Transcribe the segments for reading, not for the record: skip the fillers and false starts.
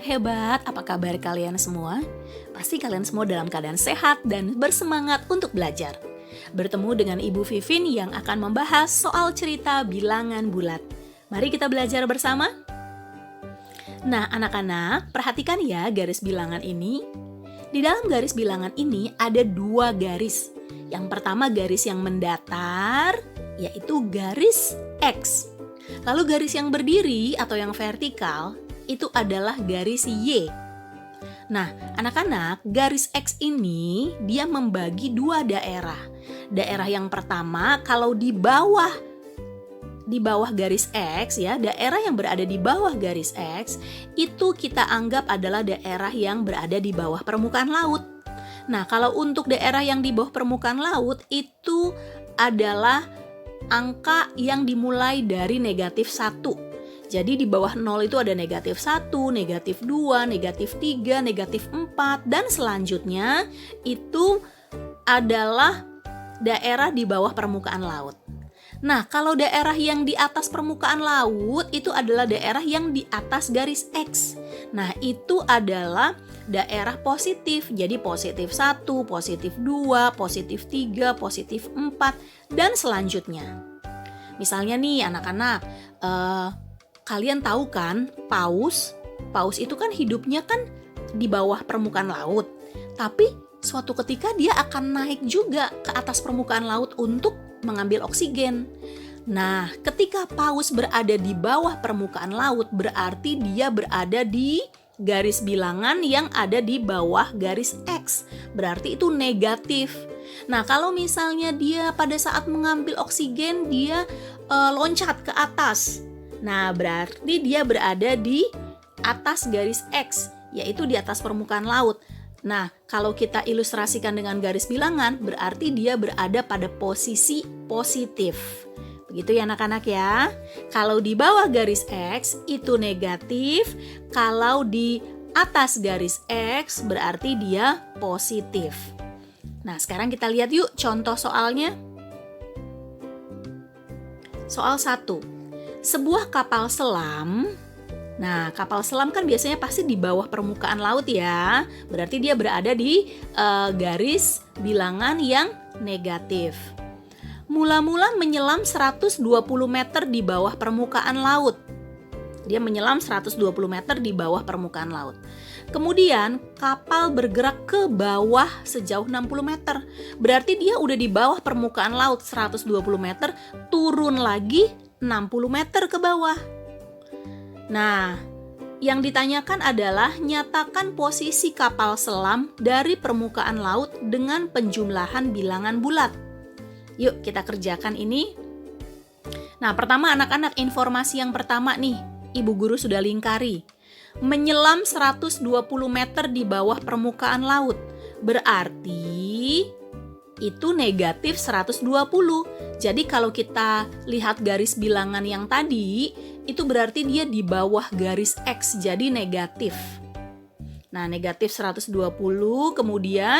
hebat, apa kabar kalian semua? Pasti kalian semua dalam keadaan sehat dan bersemangat untuk belajar. Bertemu dengan Ibu Vivin yang akan membahas soal cerita bilangan bulat. Mari kita belajar bersama. Nah, anak-anak, perhatikan ya garis bilangan ini. Di dalam garis bilangan ini ada dua garis. Yang pertama garis yang mendatar, yaitu garis X. Lalu garis yang berdiri atau yang vertikal, itu adalah garis Y. Nah, anak-anak, garis X ini dia membagi dua daerah. Daerah yang pertama, kalau di bawah garis X ya, daerah yang berada di bawah garis X itu kita anggap adalah daerah yang berada di bawah permukaan laut. Nah, kalau untuk daerah yang di bawah permukaan laut itu adalah angka yang dimulai dari negatif 1. Jadi di bawah 0 itu ada negatif 1, negatif 2, negatif 3, negatif 4, dan selanjutnya itu adalah daerah di bawah permukaan laut. Nah, kalau daerah yang di atas permukaan laut itu adalah daerah yang di atas garis X. Nah, itu adalah daerah positif. Jadi positif 1, positif 2, positif 3, positif 4, dan selanjutnya. Misalnya nih anak-anak, kalian tahu kan paus? Paus itu kan hidupnya kan di bawah permukaan laut. Tapi suatu ketika dia akan naik juga ke atas permukaan laut untuk mengambil oksigen. Nah, ketika paus berada di bawah permukaan laut, berarti dia berada di garis bilangan yang ada di bawah garis X. Berarti itu negatif. Nah, kalau misalnya dia pada saat mengambil oksigen, dia loncat ke atas. Nah, berarti dia berada di atas garis X, yaitu di atas permukaan laut. Nah, kalau kita ilustrasikan dengan garis bilangan, berarti dia berada pada posisi positif. Begitu ya anak-anak ya. Kalau di bawah garis X itu negatif, kalau di atas garis X berarti dia positif. Nah, sekarang kita lihat yuk contoh soalnya. Soal 1. Sebuah kapal selam. Nah, kapal selam kan biasanya pasti di bawah permukaan laut ya. Berarti dia berada di garis bilangan yang negatif. Mula-mula menyelam 120 meter di bawah permukaan laut. Dia menyelam 120 meter di bawah permukaan laut. Kemudian kapal bergerak ke bawah sejauh 60 meter. Berarti dia udah di bawah permukaan laut 120 meter, turun lagi 60 meter ke bawah. Nah, yang ditanyakan adalah nyatakan posisi kapal selam dari permukaan laut dengan penjumlahan bilangan bulat. Yuk kita kerjakan ini. Nah, pertama anak-anak, informasi yang pertama nih, Ibu Guru sudah lingkari. Menyelam 120 meter di bawah permukaan laut. Berarti itu negatif 120. Jadi kalau kita lihat garis bilangan yang tadi, itu berarti dia di bawah garis X, jadi negatif. Nah, negatif 120, kemudian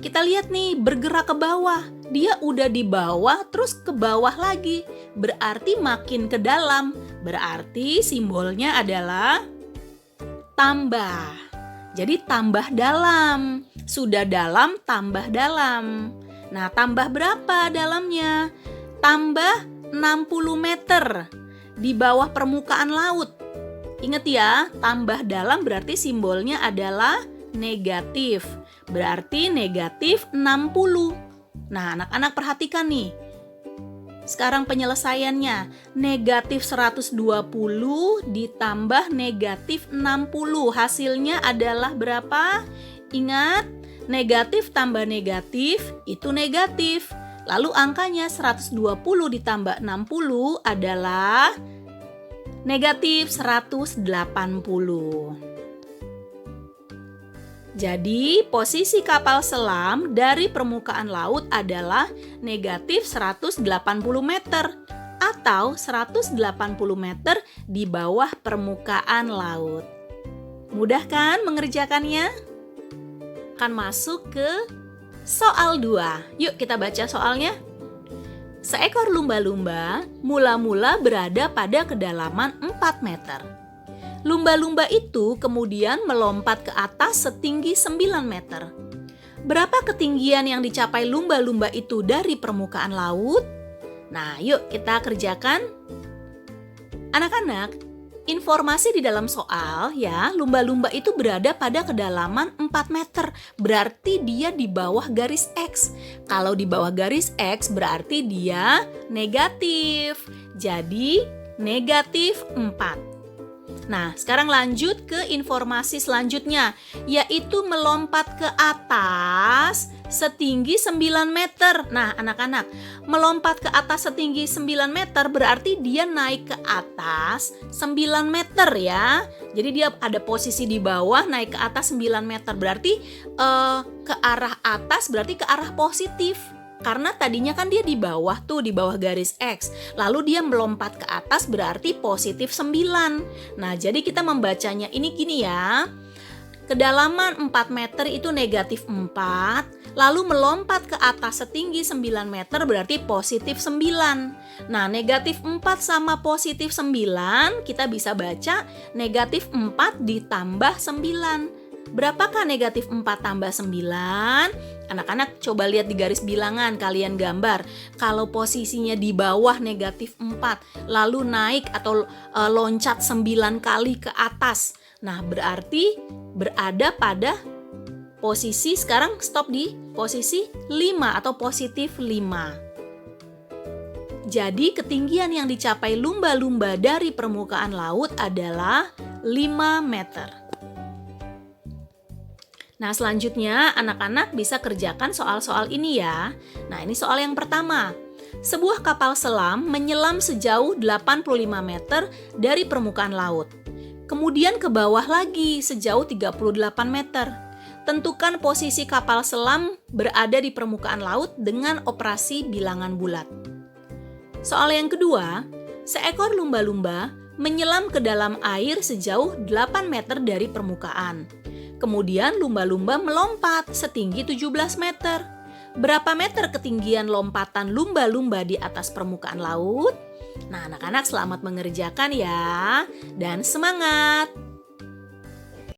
kita lihat nih bergerak ke bawah. Dia udah di bawah terus ke bawah lagi. Berarti makin ke dalam. Berarti simbolnya adalah tambah. Jadi tambah dalam. Sudah dalam, tambah dalam. Nah, tambah berapa dalamnya? Tambah 60 meter di bawah permukaan laut. Ingat ya, tambah dalam berarti simbolnya adalah negatif. Berarti negatif 60. Nah, anak-anak perhatikan nih. Sekarang penyelesaiannya. Negatif 120 ditambah negatif 60. Hasilnya adalah berapa? Ingat, negatif tambah negatif itu negatif. Lalu angkanya 120 ditambah 60 adalah negatif 180. Jadi posisi kapal selam dari permukaan laut adalah negatif 180 meter atau 180 meter di bawah permukaan laut. Mudah kan mengerjakannya? Akan masuk ke soal 2. Yuk kita baca soalnya. Seekor lumba-lumba mula-mula berada pada kedalaman 4 meter. Lumba-lumba itu kemudian melompat ke atas setinggi 9 meter. Berapa ketinggian yang dicapai lumba-lumba itu dari permukaan laut? Nah, yuk kita kerjakan. Anak-anak, informasi di dalam soal ya, lumba-lumba itu berada pada kedalaman 4 meter. Berarti dia di bawah garis X. Kalau di bawah garis X berarti dia negatif. Jadi, negatif 4. Nah, sekarang lanjut ke informasi selanjutnya, yaitu melompat ke atas setinggi 9 meter. Nah, anak-anak, melompat ke atas setinggi 9 meter berarti dia naik ke atas 9 meter ya. Jadi dia ada posisi di bawah, naik ke atas 9 meter. Berarti ke arah atas berarti ke arah positif. Karena tadinya kan dia di bawah tuh, di bawah garis X. Lalu dia melompat ke atas berarti positif 9. Nah, jadi kita membacanya ini gini ya. Kedalaman 4 meter itu negatif 4. Lalu melompat ke atas setinggi 9 meter berarti positif 9. Nah, negatif 4 sama positif 9 kita bisa baca negatif 4 ditambah 9. Berapakah negatif 4 tambah 9? Anak-anak coba lihat di garis bilangan, kalian gambar. Kalau posisinya di bawah negatif 4, lalu naik atau loncat 9 kali ke atas. Nah, berarti berada pada posisi, sekarang stop di posisi 5 atau positif 5. Jadi ketinggian yang dicapai lumba-lumba dari permukaan laut adalah 5 meter. Nah, selanjutnya anak-anak bisa kerjakan soal-soal ini ya. Nah, ini soal yang pertama. Sebuah kapal selam menyelam sejauh 85 meter dari permukaan laut. Kemudian ke bawah lagi sejauh 38 meter. Tentukan posisi kapal selam berada di permukaan laut dengan operasi bilangan bulat. Soal yang kedua, seekor lumba-lumba menyelam ke dalam air sejauh 8 meter dari permukaan. Kemudian lumba-lumba melompat setinggi 17 meter. Berapa meter ketinggian lompatan lumba-lumba di atas permukaan laut? Nah, anak-anak selamat mengerjakan ya. Dan semangat!